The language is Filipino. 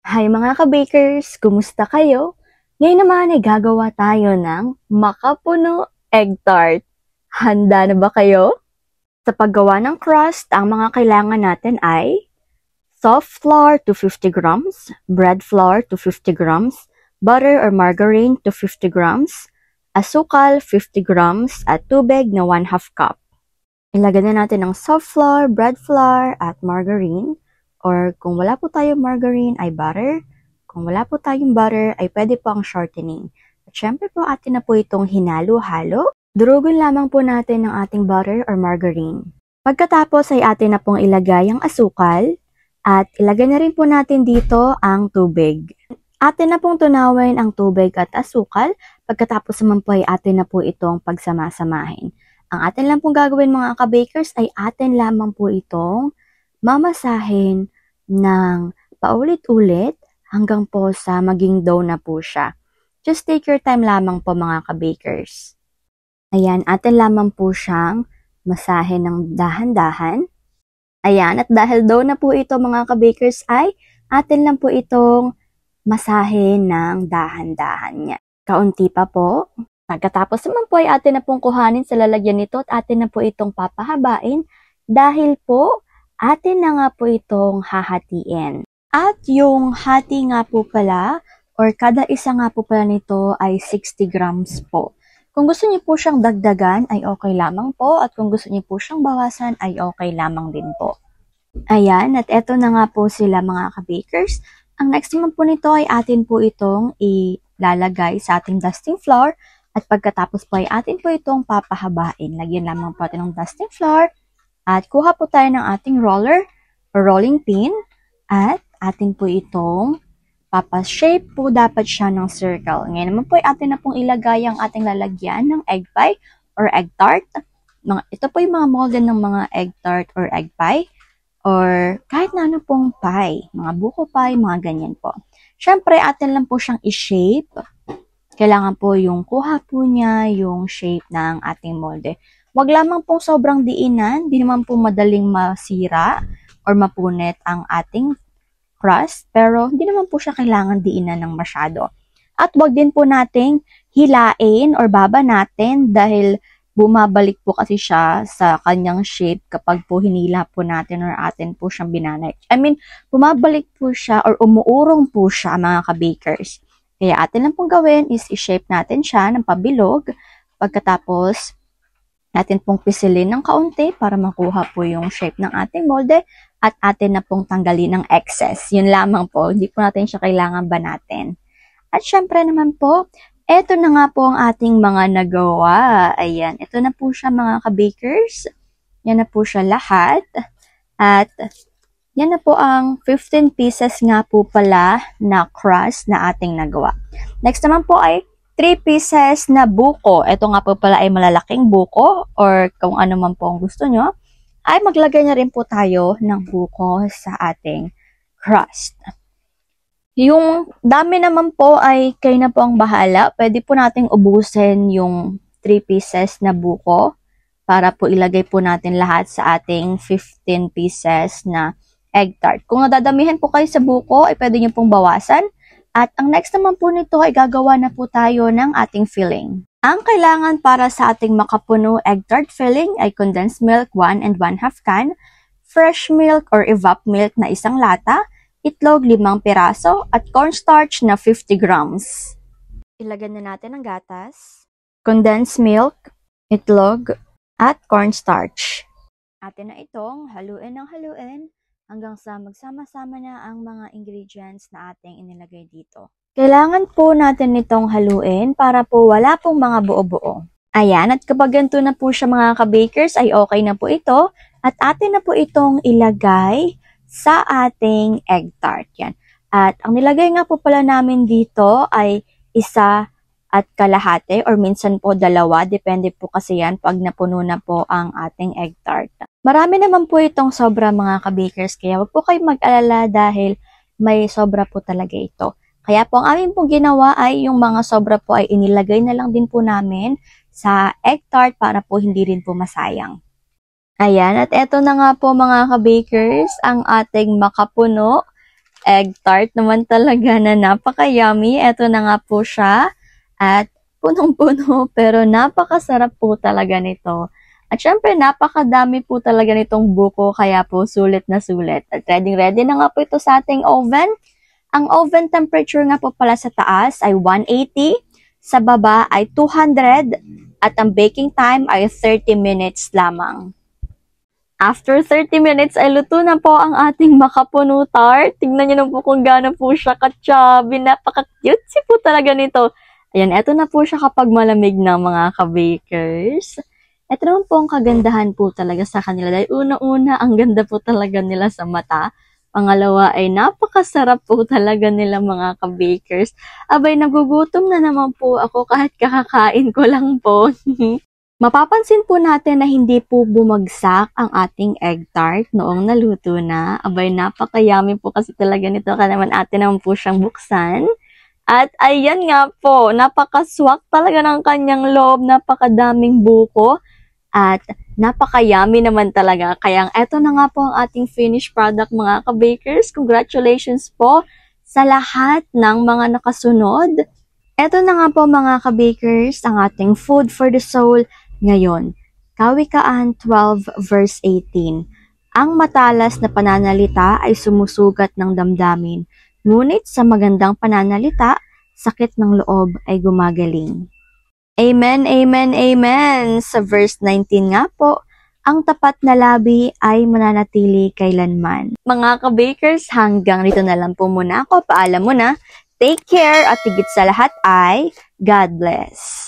Hi mga ka-bakers! Kumusta kayo? Ngayon naman ay gagawa tayo ng makapuno egg tart. Handa na ba kayo? Sa paggawa ng crust, ang mga kailangan natin ay soft flour to 50 grams, bread flour to 50 grams, butter or margarine to 50 grams, asukal 50 grams, at tubig na 1/2 cup. Ilagay na natin ang soft flour, bread flour, at margarine. Or kung wala po tayong margarine ay butter. Kung wala po tayong butter ay pwede po ang shortening. At syempre po atin na po itong hinalo-halo. Durugon lamang po natin ang ating butter or margarine. Pagkatapos ay atin na pong ilagay ang asukal at ilagay na rin po natin dito ang tubig. Atin na pong tunawin ang tubig at asukal. Pagkatapos naman po ay atin na po itong pagsamasamahin. Ang atin lang pong gagawin mga ka-bakers ay atin lamang po itong mamasahin ng paulit-ulit hanggang po sa maging dough na po siya. Just take your time lamang po mga ka-bakers. Ayan, atin lamang po siyang masahin ng dahan-dahan. Ayan, at dahil dough na po ito mga ka-bakers ay atin lang po itong masahin ng dahan-dahan niya. Kaunti pa po. Pagkatapos naman po ay atin na pong kuhanin sa lalagyan nito at atin na po itong papahabain dahil po atin na nga po itong hahatiin. At yung hati nga po pala, or kada isa nga po pala nito ay 60 grams po. Kung gusto niyo po siyang dagdagan ay okay lamang po at kung gusto niyo po siyang bawasan ay okay lamang din po. Ayan, at eto na nga po sila mga ka-bakers. Ang next naman po nito ay atin po itong ilalagay sa ating dusting flour at pagkatapos po ay atin po itong papahabain. Lagyan lamang po atin ng dusting flour. At kuha po tayo ng ating roller or rolling pin at atin po itong papashape po dapat siya ng circle. Ngayon naman po ay atin na pong ilagay ang ating lalagyan ng egg pie or egg tart. Ito po yung mga molde ng mga egg tart or egg pie or kahit na ano pong pie, mga buko pie, mga ganyan po. Siyempre, atin lang po siyang i-shape. Kailangan po yung kuha po niya yung shape ng ating molde. Huwag lamang pong sobrang diinan, di naman po madaling masira or mapunit ang ating crust, pero hindi naman po siya kailangan diinan ng masyado. At huwag din po nating hilain or baba natin dahil bumabalik po kasi siya sa kanyang shape kapag po hinila po natin or atin po siyang binanay. Bumabalik po siya or umuurong po siya mga ka-bakers. Kaya atin lang pong gawin is i-shape natin siya ng pabilog pagkatapos natin pong pisilin ng kaunti para makuha po yung shape ng ating molde at atin na pong tanggalin ng excess. Yun lamang po, hindi po natin siya kailangan banatin. At syempre naman po, eto na nga po ang ating mga nagawa. Ayan, ito na po siya mga ka-bakers. Yan na po siya lahat. At yan na po ang 15 pieces nga po pala na crust na ating nagawa. Next naman po ay 3 pieces na buko. Ito nga po pala ay malalaking buko or kung ano man po ang gusto nyo, ay maglagay na rin po tayo ng buko sa ating crust. Yung dami naman po ay kayo na po ang bahala. Pwede po nating ubusin yung 3 pieces na buko para po ilagay po natin lahat sa ating 15 pieces na egg tart. Kung nadadamihan po kayo sa buko, ay pwede nyo pong bawasan. At ang next naman po nito ay gagawa na po tayo ng ating filling. Ang kailangan para sa ating makapuno egg tart filling ay condensed milk 1 and 1/2 can, fresh milk or evap milk na 1 lata, itlog 5 piraso, at cornstarch na 50 grams. Ilagay na natin ang gatas, condensed milk, itlog, at cornstarch. Atin na itong haluin ng haluin hanggang sa magsama-sama na ang mga ingredients na ating inilagay dito. Kailangan po natin itong haluin para po wala pong mga buo-buo. Ayan, at kapag ganito na po siya mga ka-bakers ay okay na po ito at atin na po itong ilagay sa ating egg tart. Yan. At ang nilagay nga po pala namin dito ay 1 at kalahati or minsan po 2, depende po kasi yan pag napuno na po ang ating egg tart. Marami naman po itong sobra mga ka-bakers kaya wag po kayong mag-alala dahil may sobra po talaga ito. Kaya po ang amin pong ginawa ay yung mga sobra po ay inilagay na lang din po namin sa egg tart para po hindi rin po masayang. Ayan, at eto na nga po mga ka-bakers ang ating makapuno egg tart naman talaga na napaka-yummy. Ito na nga po siya. At punong-puno pero napakasarap po talaga nito. At syempre napakadami po talaga nitong buko kaya po sulit na sulit. At ready na nga po ito sa ating oven. Ang oven temperature nga po pala sa taas ay 180, sa baba ay 200 at ang baking time ay 30 minutes lamang. After 30 minutes ay luto na po ang ating makapuno tart. Tingnan niyo na po kung gaano po siya ka-chubby. Napaka-cute po talaga nito. Ayan, eto na po siya kapag malamig na mga ka-bakers. Ito naman po ang kagandahan po talaga sa kanila. Dahil una-una, ang ganda po talaga nila sa mata. Pangalawa ay napakasarap po talaga nila mga ka-bakers. Abay, nagugutom na naman po ako kahit kakakain ko lang po. Mapapansin po natin na hindi po bumagsak ang ating egg tart noong naluto na. Abay, napaka-yummy po kasi talaga nito. Kaya naman atin naman po siyang buksan. At ayan nga po, napaka-swak talaga ng kanyang loob. Napakadaming buko. At napaka-yummy naman talaga. Kaya eto na nga po ang ating finished product mga ka-bakers. Congratulations po sa lahat ng mga nakasunod. Eto na nga po mga ka-bakers, ang ating food for the soul. Ngayon, Kawikaan 12 verse 18. Ang matalas na pananalita ay sumusugat ng damdamin, ngunit sa magandang pananalita, sakit ng loob ay gumagaling. Amen, amen, amen! Sa verse 19 nga po, ang tapat na labi ay mananatili kailanman. Mga ka-bakers, hanggang rito na lang po muna ako. Paalam muna. Take care at higit sa lahat ay God bless.